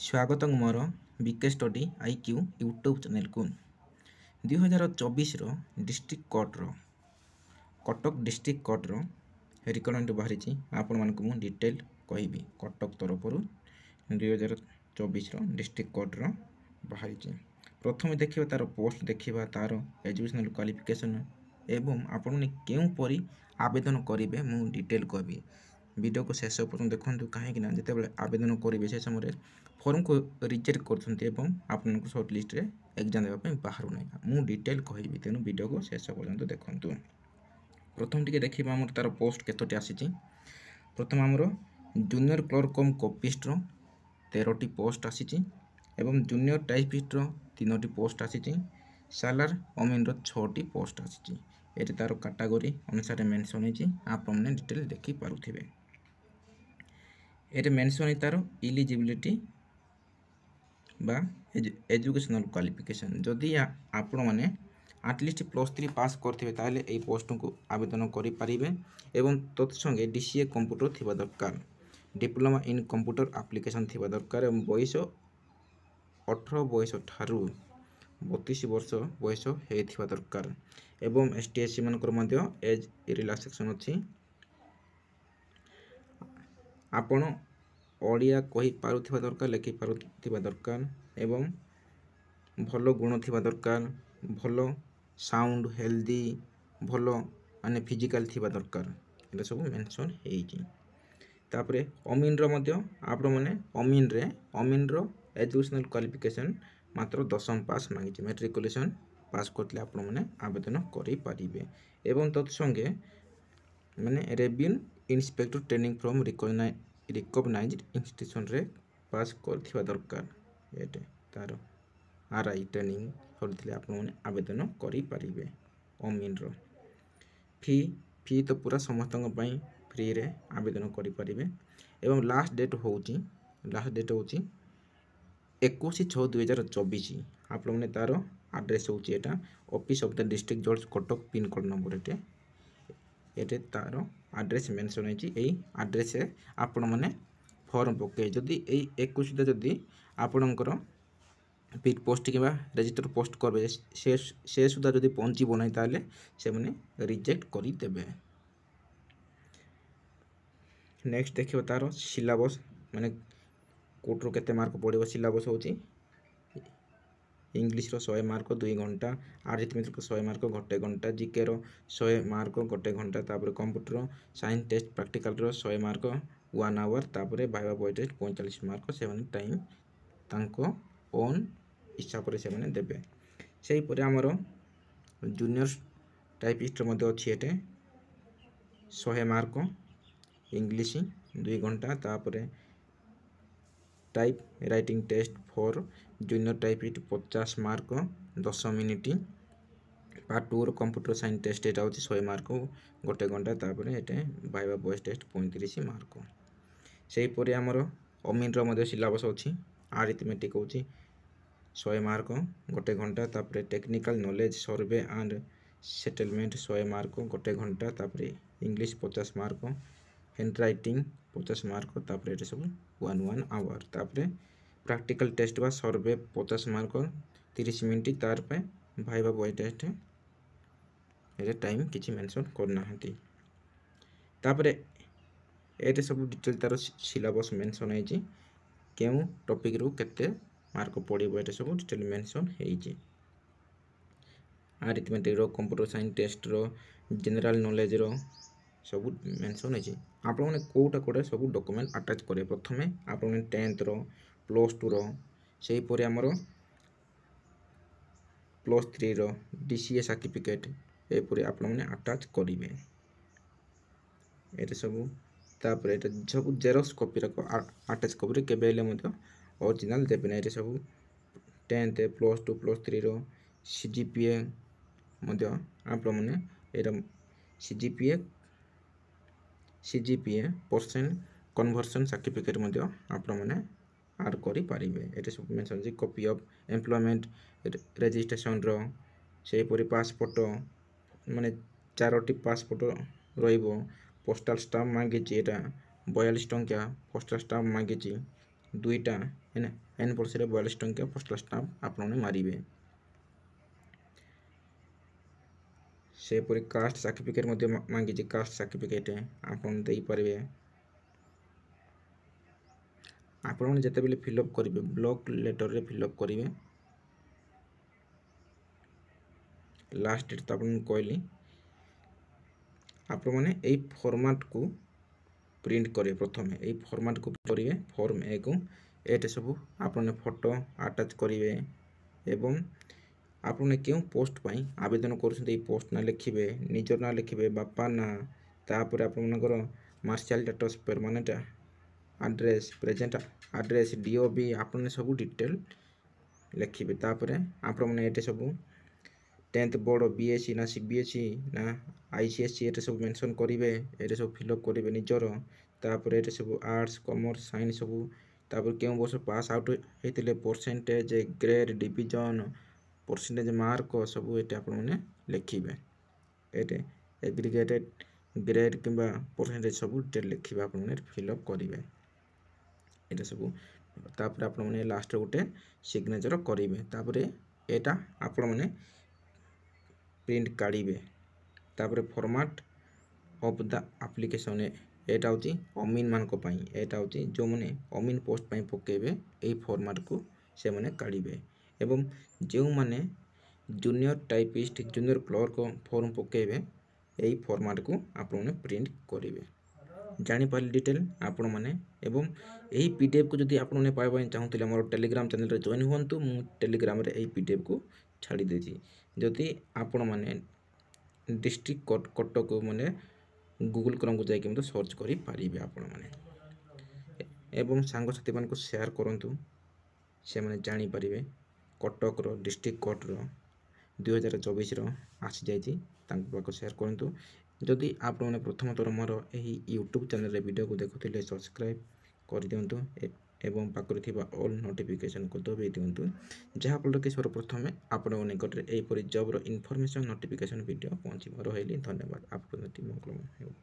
ସ୍ୱାଗତଂ ମୋର ବିକେ study IQ YouTube ଚ୍ୟାନେଲକୁ। 2024 district କୋର୍ଟର କଟକ ଡିଷ୍ଟ୍ରିକ୍ଟ କୋର୍ଟର ରିକମେଣ୍ଡ ବାହାରିଛି। ଆପଣମାନଙ୍କୁ ମୁଁ ଡିଟେଲ କହିବି। କଟକ ତରଫରୁ 2024 ଡିଷ୍ଟ୍ରିକ୍ଟ କୋର୍ଟର ବାହାରିଛି। ପ୍ରଥମେ ଦେଖିବା ତାର ପୋଷ୍ଟ, ଦେଖିବା ତାର ଏଜୁକେଶନାଲ କ୍ୱାଲିଫିକେସନ ଏବଂ ଆପଣମାନେ କେଉଁପରି ଆବେଦନ କରିବେ ମୁଁ ଡିଟେଲ କହିବି। ଭିଡ଼ିଓକୁ ଶେଷ ପର୍ଯ୍ୟନ୍ତ ଦେଖନ୍ତୁ, କାହିଁକି ନା ଯେତେବେଳେ ଆବେଦନ କରିବେ ସେ ସମୟରେ ଫର୍ମକୁ ରିଜେକ୍ଟ କରୁଛନ୍ତି ଏବଂ ଆପଣଙ୍କୁ ସର୍ଟ ଲିଷ୍ଟରେ ଏକ୍ଜାମ ଦେବା ପାଇଁ ବାହାରୁ ନାହିଁ। ମୁଁ ଡିଟେଲ କହିବି, ତେଣୁ ଭିଡ଼ିଓକୁ ଶେଷ ପର୍ଯ୍ୟନ୍ତ ଦେଖନ୍ତୁ। ପ୍ରଥମେ ଟିକେ ଦେଖିବା ଆମର ତାର ପୋଷ୍ଟ କେତୋଟି ଆସିଛି। ପ୍ରଥମେ ଆମର ଜୁନିୟର କ୍ଲର୍କ କମ୍ କପିଷ୍ଟର 13ଟି ପୋଷ୍ଟ ଆସିଛି ଏବଂ ଜୁନିୟର ଟାଇପିଷ୍ଟର 3ଟି ପୋଷ୍ଟ ଆସିଛି। ସାଲାର ଅମିନର 6ଟି ପୋଷ୍ଟ ଆସିଛି। ଏଠି ତାର କାଟାଗୋରୀ ଅନୁସାରେ ମେନସନ୍ ହେଇଛି, ଆପଣମାନେ ଡିଟେଲ ଦେଖିପାରୁଥିବେ। ଏଠି ମେନସନ୍ ହେଇଛି ତାର ଇଲିଜିବିଲିଟି বা এজুকেশনাল କ୍ୱାଲିଫିକେସନ୍। ଯଦି ଆପଣମାନେ ଆଟଲିଷ୍ଟ +3 ପାସ୍ କରିଥିବେ ତାହେଲେ ଏହି ପୋଷ୍ଟକୁ ଆବେଦନ କରିପାରିବେ ଏବଂ ତତ୍ସଙ୍ଗେ DCA କମ୍ପ୍ୟୁଟର ଥିବା ଦରକାର, ଡିପ୍ଲୋମା ଇନ୍ କମ୍ପ୍ୟୁଟର ଆପ୍ଲିକେସନ୍ ଥିବା ଦରକାର ଏବଂ ବୟସ 18 ବୟସ ଠାରୁ 32 ବର୍ଷ ବୟସ ହେଇଥିବା ଦରକାର ଏବଂ ST SC ମାନଙ୍କର ମଧ୍ୟ ଏଜ୍ ରିଲାକ୍ସେସନ୍ ଅଛି। ଆପଣ ଓଡ଼ିଆ କହିପାରୁଥିବା ଦରକାର, ଲେଖିପାରୁଥିବା ଦରକାର ଏବଂ ଭଲ ଗୁଣ ଥିବା ଦରକାର, ଭଲ ସାଉଣ୍ଡ ହେଲ୍ଦି, ଭଲ ମାନେ ଫିଜିକାଲ ଥିବା ଦରକାର। ଏଟା ସବୁ ମେନସନ୍ ହେଇଛି। ତାପରେ ଅମିନର ମଧ୍ୟ ଆପଣମାନେ ଅମିନର ଏଜୁକେଶନାଲ କ୍ୱାଲିଫିକେସନ୍ ମାତ୍ର 10ମ ପାସ୍ ମାଗିଛି। ମେଟ୍ରିକୁଲେସନ୍ ପାସ୍ କରିଥିଲେ ଆପଣମାନେ ଆବେଦନ କରିପାରିବେ ଏବଂ ତତ୍ସଙ୍ଗେ ମାନେ revenue inspector training from recognised ଇନଷ୍ଟିଟ୍ୟୁସନରେ ପାସ୍ କରିଥିବା ଦରକାର। ଏଠି ତାର RI ଟ୍ରେନିଂ କରିଥିଲେ ଆପଣମାନେ ଆବେଦନ କରିପାରିବେ। ଅମିନର ଫି ତ ପୁରା ସମସ୍ତଙ୍କ ପାଇଁ ଫ୍ରିରେ ଆବେଦନ କରିପାରିବେ ଏବଂ ଲାଷ୍ଟ ଡେଟ୍ ହେଉଛି 21/6/2024। ଆପଣମାନେ ତାର ଆଡ୍ରେସ୍ ହେଉଛି ଏଟା ଅଫିସ୍ ଅଫ୍ ଦ ଡିଷ୍ଟ୍ରିକ୍ଟ ଜଜ୍ କଟକ, ପିନକୋଡ଼ ନମ୍ବର ଏଠି ତାର ଆଡ୍ରେସ୍ ମେନସନ୍ ହେଇଛି। ଏଇ ଆଡ୍ରେସ୍ରେ ଆପଣମାନେ ଫର୍ମ ପକାଇ ଯଦି ଏଇ 21 ସୁଦ୍ଧା ଯଦି ଆପଣଙ୍କର ସ୍ପିଡ୍ ପୋଷ୍ଟ କିମ୍ବା ରେଜିଷ୍ଟର ପୋଷ୍ଟ କରିବେ ସେ ସୁଦ୍ଧା ଯଦି ପହଞ୍ଚିବ ନାହିଁ ତାହେଲେ ସେମାନେ ରିଜେକ୍ଟ କରିଦେବେ। ନେକ୍ସଟ ଦେଖିବା ତାର ସିଲାବସ୍, ମାନେ କୋର୍ଟରୁ କେତେ ମାର୍କ ପଡ଼ିବ। ସିଲାବସ୍ ହେଉଛି ଇଂଲିଶର 100 ମାର୍କ 2 ଘଣ୍ଟା, ଆରିଥମେଟିକ୍ର 100 ମାର୍କ 1 ଘଣ୍ଟା, ଜିକେର 100 ମାର୍କ 1 ଘଣ୍ଟା, ତାପରେ କମ୍ପ୍ୟୁଟର ସାଇନ୍ସ ଟେଷ୍ଟ ପ୍ରାକ୍ଟିକାଲର 100 ମାର୍କ 1 ଆୱାର, ତାପରେ ଭାଇବା ବହି ଟେଷ୍ଟ 45 ମାର୍କ। ସେମାନେ ଟାଇମ୍ ତାଙ୍କ ଓନ୍ ହିସାବରେ ସେମାନେ ଦେବେ। ସେହିପରି ଆମର ଜୁନିୟର ଟାଇପିଷ୍ଟର ମଧ୍ୟ ଅଛି ଏଠି 100 ମାର୍କ, ଇଂଲିଶ 2 ଘଣ୍ଟା, ତାପରେ type writing test for junior typist 50 mark 10 minute. Part 2 रो कंप्यूटर साइंस टेस्ट एटा होची 100 मार्क 1 घंटा, तापर एटे भाइवा वॉइस टेस्ट 35 मार्क। सेही परे हमर अमीन रो मध्ये सिलेबस अछि। अरिथमेटिक होची 100 मार्क 1 घंटा, तापर technical knowledge survey and settlement 100 mark 1 घंटा, तापर English 50 mark, hand writing 50 mark, तापर एटे सब 1 आवर, तापर प्रैक्टिकल टेस्ट बा सर्वे 50 मार्क 30 मिनिट, तार पे भाइवा बॉय टेस्ट ये टाइम किछि मेंशन करना हती। तापर एटे सब डिटेल तार सिलेबस मेंशन हेछि, केउ टॉपिक रो केते मार्क पड़िबो एटे सब डिटेल मेंशन हेछि। अरिथमेटिक रो, कंप्यूटर साइंस टेस्ट रो, जनरल नॉलेज रो सब मेंशन हेछि। आपण माने कोटा सब डॉक्यूमेंट अटैच करे। प्रथमे आपण 10th रो, +2 रो, सेही परे हमर +3 रो DCA सर्टिफिकेट ए परे आपण माने अटैच करिवे एते सब। तापर एते सब जेरॉक्स कॉपी रखो अटैच करिवे, केबे हेले मते ओरिजिनल देबे नै। एते सब 10th +2 +3 रो CGPA मते आपण माने एरा CGPA परसेंट कन्वर्सन सर्टिफिकेट मते आपण माने ऐड करि पारिबे। एते सब मेंशन जे कॉपी ऑफ एम्प्लॉयमेंट रजिस्ट्रेशन रो, सेही परि पासपोर्ट माने 4टी पासपोर्ट रहिबो। पोस्टल स्टाम्प मांगिची एटा 42 टंका पोस्टल स्टाम्प मांगिची, 2टा एन पर्से 42 टंका पोस्टाल स्टाम्प आपने मारे। सेपरी कास्ट सर्टिफिकेट मांगी कास्ट सर्टिफिकेट आपन दे पारे। आपने जिते बेले फिलअप करेंगे ब्लॉक लेटर रे फिलअप करेंगे लास्ट डेट तो आपको कहली आपण मैंने यही फॉर्मेट को प्रिंट करेंगे। प्रथम यही फॉर्मेट को करेंगे फॉर्म ए को ये सब आपने फोटो अटैच करेंगे एवं आपने क्यों पोस्ट पाई आवेदन कर पोस्ट ना लिखे निजर ना लिखे बापा ना तापर आपणकर marital status permanent address present address DOB आपने सब डिटेल लिखे तापर आपने ये सब 10th बोर्ड बीएससी ना सीबीएसई ना आईसीएसई ये सब मेंशन करेंगे ये सब फिलअप करेंगे निजर तापर ये सब आर्ट्स कॉमर्स साइंस सब तापर क्यों वर्ष पास आउट होते percentage grade division percentage mark सब ये आपने लिखे ये एग्रीगेटेड ग्रेड कि परसेंटेज सब डिटेल लिखे आपने फिलअप करेंगे ये सब तापर आपने लास्ट गोटे सिग्नेचर करेंगे तापर यहाँ आपण मैंने प्रिंट काढ़े तापर फॉर्मेट ऑफ द एप्लिकेशन यहाँ हूँ अमीन मान यहाँ हूँ जो मैंने अमीन पोस्ट पकेबे यही फॉर्मेट को से मैंने काढ़े एवं जो मैंने junior typist junior clerk form पकेबे यही फॉर्मेट को आपने प्रिंट करेंगे। जानीपारे डिटेल आपण मैंने एवं यही पीडीएफ को जब आपने पाइबा चाहूँगे मोर टेलीग्राम चैनल जॉइन हूँ मु टेलीग्राम रे यही पीडीएफ को छाड़ी देछि जदि आपण मैंने डिस्ट्रिक्ट कटक मैंने गूगल क्रोम को जाकि सर्च करि पारिबे आपण मैंने एवं सांग साथी मान को शेयर करंतु से मैंने जानी पारिबे कटक रो डिस्ट्रिक्ट कोर्ट रो 2024 रो आसी जाइछि तांको पाको शेयर करंतु जदि आप मैंने प्रथम थर मोर यही यूट्यूब चैनल रे वीडियो को देखुथिले सब्सक्राइब कर दियंतु एवं पाखरे थिबा ऑल नोटिफिकेशन को दबाई दियंतु जहाँफल कि सर्वप्रथम आपण निकट में यहीपरि जॉब रो इनफॉरमेशन नोटिफिकेशन वीडियो पहुँच रही। धन्यवाद। आपको मंगलमय हो।